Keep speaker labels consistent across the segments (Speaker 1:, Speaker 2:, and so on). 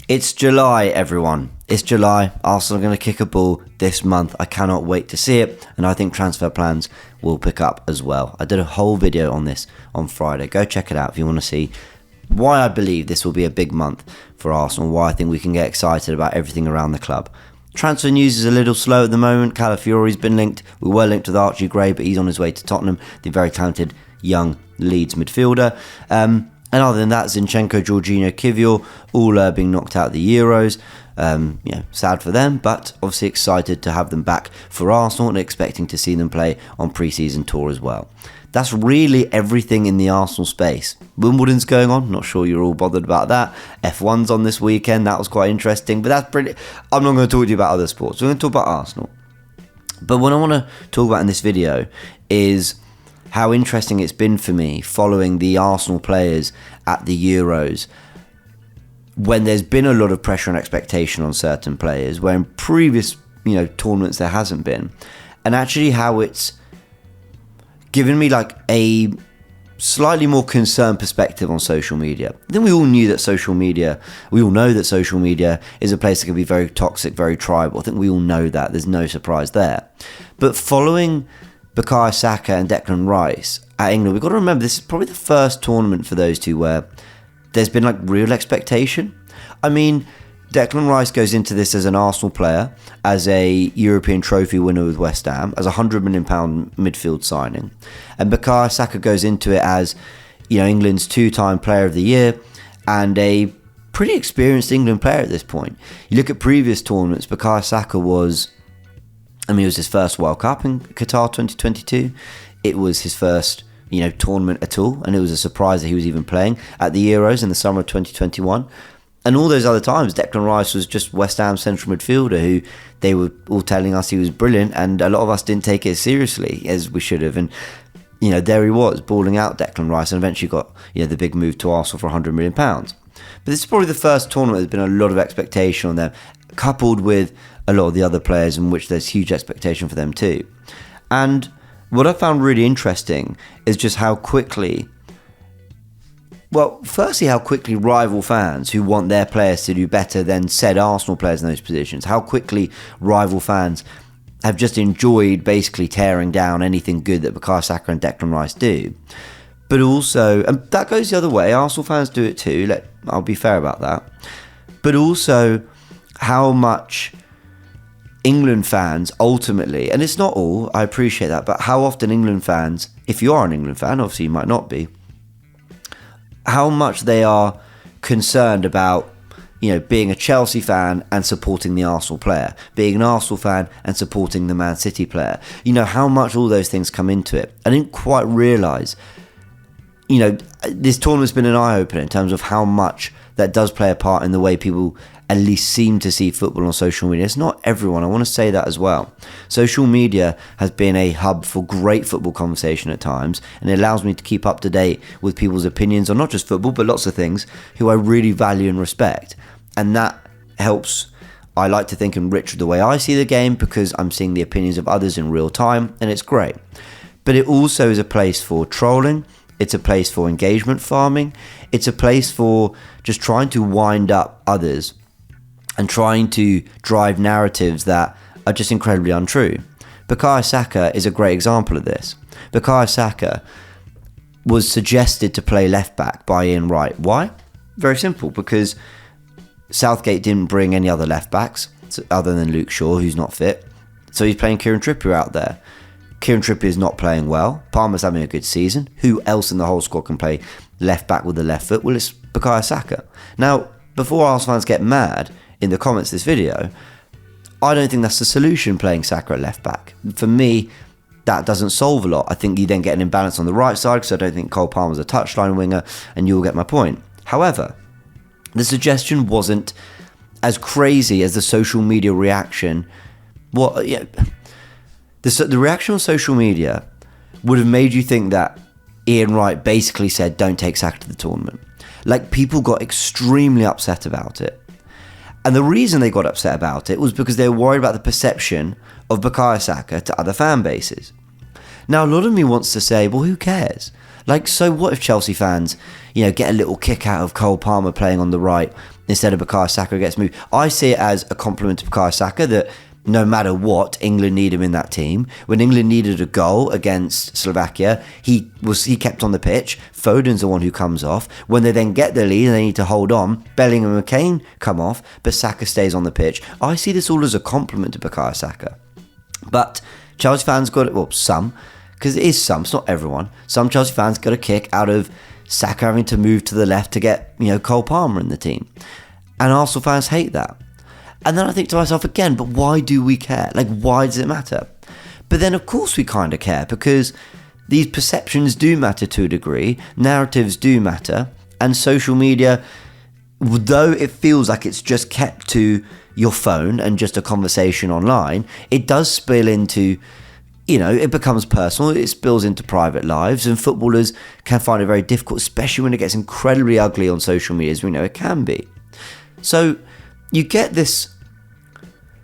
Speaker 1: It's July, everyone. It's July. Arsenal are going to kick a ball this month. I cannot wait to see it, and I think transfer plans will pick up as well. I did a whole video on this on Friday. Go check it out if you want to see why I believe this will be a big month for Arsenal, why I think we can get excited about everything around the club. Transfer news is a little slow at the moment. Calafiori's been linked. We were linked with Archie Gray, but he's on his way to Tottenham, the very talented young Leeds midfielder. And other than that, Zinchenko, Jorginho, Kivior, all being knocked out of the Euros. Sad for them, but obviously excited to have them back for Arsenal and expecting to see them play on pre-season tour as well. That's really everything in the Arsenal space. Wimbledon's going on, not sure you're all bothered about that. F1's on this weekend, that was quite interesting, but that's pretty. I'm not going to talk to you about other sports, we're going to talk about Arsenal. But what I want to talk about in this video is how interesting it's been for me following the Arsenal players at the Euros when there's been a lot of pressure and expectation on certain players, where in previous tournaments there hasn't been, and actually how it's given me like a slightly more concerned perspective on social media. I think we all know that social media is a place that can be very toxic, very tribal. I think we all know that. There's no surprise there. But following Bukayo Saka and Declan Rice at England, we've got to remember this is probably the first tournament for those two where there's been like real expectation. I mean, Declan Rice goes into this as an Arsenal player, as a European trophy winner with West Ham, as a £100 million midfield signing. And Bukayo Saka goes into it as, England's two-time player of the year and a pretty experienced England player at this point. You look at previous tournaments, Bukayo Saka was, it was his first World Cup in Qatar 2022. It was his first, tournament at all. And it was a surprise that he was even playing at the Euros in the summer of 2021. And all those other times, Declan Rice was just West Ham central midfielder who they were all telling us he was brilliant, and a lot of us didn't take it as seriously as we should have. And, there he was, balling out Declan Rice, and eventually got, the big move to Arsenal for £100 million. But this is probably the first tournament there's been a lot of expectation on them, coupled with a lot of the other players in which there's huge expectation for them too. And what I found really interesting is just how quickly rival fans who want their players to do better than said Arsenal players in those positions, how quickly rival fans have just enjoyed basically tearing down anything good that Bukayo Saka and Declan Rice do. But also, and that goes the other way, Arsenal fans do it too, I'll be fair about that. But also how much England fans ultimately, and it's not all, I appreciate that, but how often England fans, if you are an England fan, obviously you might not be, how much they are concerned about, being a Chelsea fan and supporting the Arsenal player, being an Arsenal fan and supporting the Man City player. How much all those things come into it. I didn't quite realise, this tournament's been an eye-opener in terms of how much that does play a part in the way people at least seem to see football on social media. It's not everyone, I want to say that as well. Social media has been a hub for great football conversation at times, and it allows me to keep up to date with people's opinions on not just football, but lots of things, who I really value and respect. And that helps, I like to think, enrich the way I see the game, because I'm seeing the opinions of others in real time, and it's great. But it also is a place for trolling, it's a place for engagement farming, it's a place for just trying to wind up others and trying to drive narratives that are just incredibly untrue. Bukayo Saka is a great example of this. Bukayo Saka was suggested to play left back by Ian Wright. Why? Very simple, because Southgate didn't bring any other left backs other than Luke Shaw, who's not fit. So he's playing Kieran Trippier out there. Kieran Trippier is not playing well. Palmer's having a good season. Who else in the whole squad can play left back with the left foot? Well, it's Bukayo Saka. Now, before Arsenal fans get mad in the comments of this video, I don't think that's the solution, playing Saka at left back. For me, that doesn't solve a lot. I think you then get an imbalance on the right side, because I don't think Cole Palmer's a touchline winger, and you'll get my point. However, the suggestion wasn't as crazy as the social media reaction. The reaction on social media would have made you think that Ian Wright basically said, don't take Saka to the tournament. People got extremely upset about it. And the reason they got upset about it was because they were worried about the perception of Bukayo Saka to other fan bases. Now, a lot of me wants to say, well, who cares? So what if Chelsea fans, get a little kick out of Cole Palmer playing on the right instead of Bukayo Saka gets moved. I see it as a compliment to Bukayo Saka that no matter what, England need him in that team. When England needed a goal against Slovakia, he kept on the pitch. Foden's the one who comes off. When they then get the lead and they need to hold on, Bellingham and Kane come off, but Saka stays on the pitch. I see this all as a compliment to Bukayo Saka. But Chelsea fans got it, well, some, because it is some, it's not everyone. Some Chelsea fans got a kick out of Saka having to move to the left to get, Cole Palmer in the team. And Arsenal fans hate that. And then I think to myself again, but why do we care? Like, why does it matter? But then, of course, we kind of care because these perceptions do matter to a degree. Narratives do matter. And social media, though it feels like it's just kept to your phone and just a conversation online, it does spill into, it becomes personal. It spills into private lives. And footballers can find it very difficult, especially when it gets incredibly ugly on social media, as we know it can be. So you get this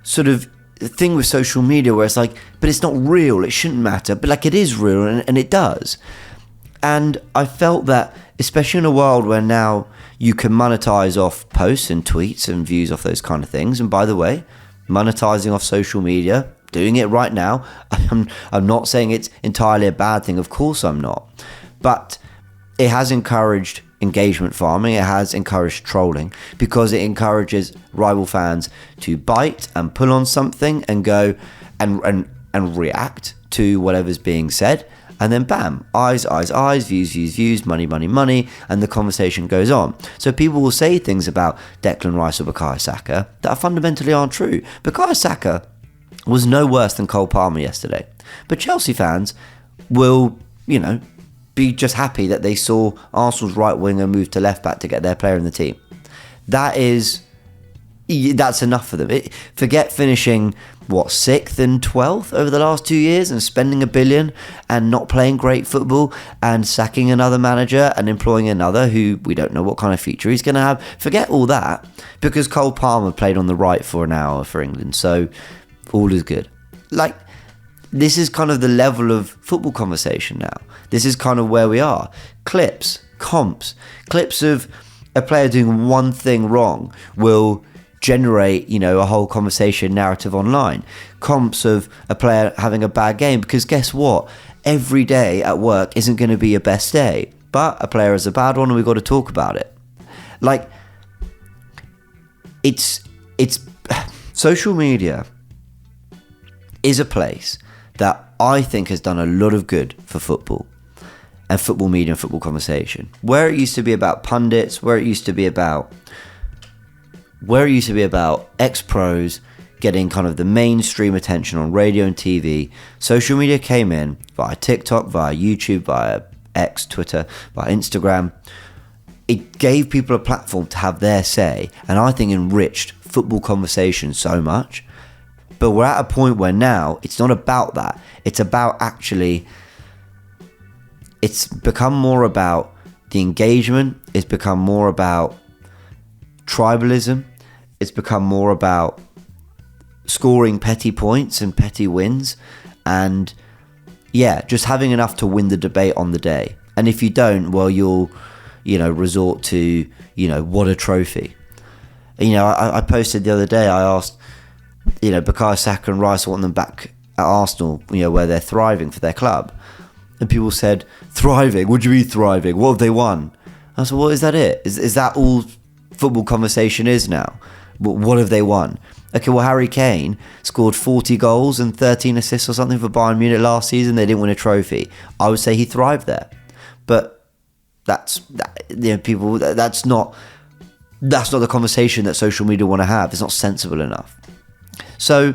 Speaker 1: sort of thing with social media where it's like, but it's not real, it shouldn't matter, but like it is real and it does. And I felt that, especially in a world where now you can monetize off posts and tweets and views off those kind of things. And by the way, monetizing off social media, doing it right now, I'm not saying it's entirely a bad thing, of course I'm not. But it has encouraged engagement farming, it has encouraged trolling, because it encourages rival fans to bite and pull on something and go and react to whatever's being said, and then bam, eyes, views, money, and the conversation goes on. So people will say things about Declan Rice or Bukayo Saka that fundamentally aren't true. Bukayo Saka was no worse than Cole Palmer yesterday, but Chelsea fans will, be just happy that they saw Arsenal's right winger move to left back to get their player in the team. That's enough for them. Forget finishing 6th and 12th over the last 2 years and spending $1 billion and not playing great football and sacking another manager and employing another who we don't know what kind of future he's going to have. Forget all that, because Cole Palmer played on the right for an hour for England, so all is good. This is kind of the level of football conversation now. This is kind of where we are. Clips, comps, clips of a player doing one thing wrong will generate, a whole conversation narrative online. Comps of a player having a bad game, because guess what? Every day at work isn't going to be your best day, but a player has a bad one and we've got to talk about it. It's social media is a place that I think has done a lot of good for football and football media and football conversation. Where it used to be about pundits, where it used to be about ex-pros getting kind of the mainstream attention on radio and TV, social media came in via TikTok, via YouTube, via X, Twitter, via Instagram. It gave people a platform to have their say, and I think enriched football conversation so much. But we're at a point where now it's not about that. It's about it's become more about the engagement. It's become more about tribalism. It's become more about scoring petty points and petty wins. And just having enough to win the debate on the day. And if you don't, well, you'll, resort to, what a trophy. I posted the other day, I asked, Bukayo Saka and Rice want them back at Arsenal, where they're thriving for their club. And people said, thriving? What do you mean thriving? What have they won? I said, well, is that it? Is that all football conversation is now? What have they won? Okay, well, Harry Kane scored 40 goals and 13 assists or something for Bayern Munich last season. They didn't win a trophy. I would say he thrived there. But that's not the conversation that social media want to have. It's not sensible enough. So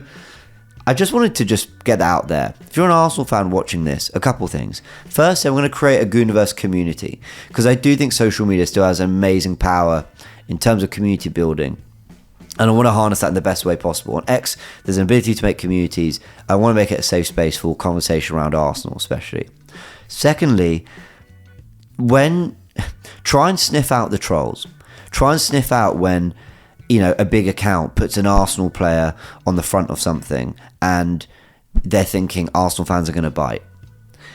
Speaker 1: I just wanted to just get that out there. If you're an Arsenal fan watching this, a couple things. First, I'm going to create a Goonerverse community, because I do think social media still has amazing power in terms of community building. And I want to harness that in the best way possible. On X, there's an ability to make communities. I want to make it a safe space for conversation around Arsenal, especially. Secondly, try and sniff out the trolls. Try and sniff out when a big account puts an Arsenal player on the front of something and they're thinking Arsenal fans are going to bite.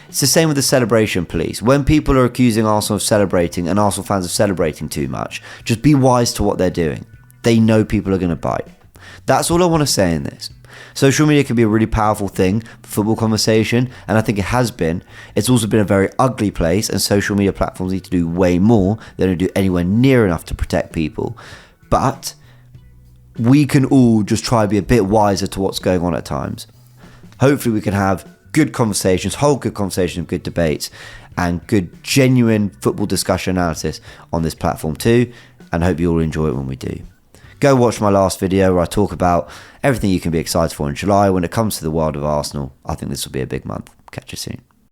Speaker 1: It's the same with the celebration police. When people are accusing Arsenal of celebrating and Arsenal fans of celebrating too much, just be wise to what they're doing. They know people are going to bite. That's all I want to say in this. Social media can be a really powerful thing for football conversation, and I think it has been. It's also been a very ugly place, and social media platforms need to do way more. They don't do anywhere near enough to protect people. But we can all just try to be a bit wiser to what's going on at times. Hopefully we can have good conversations, hold good conversations, good debates, and good genuine football discussion analysis on this platform too, and hope you all enjoy it when we do. Go watch my last video where I talk about everything you can be excited for in July when it comes to the world of Arsenal. I think this will be a big month. Catch you soon.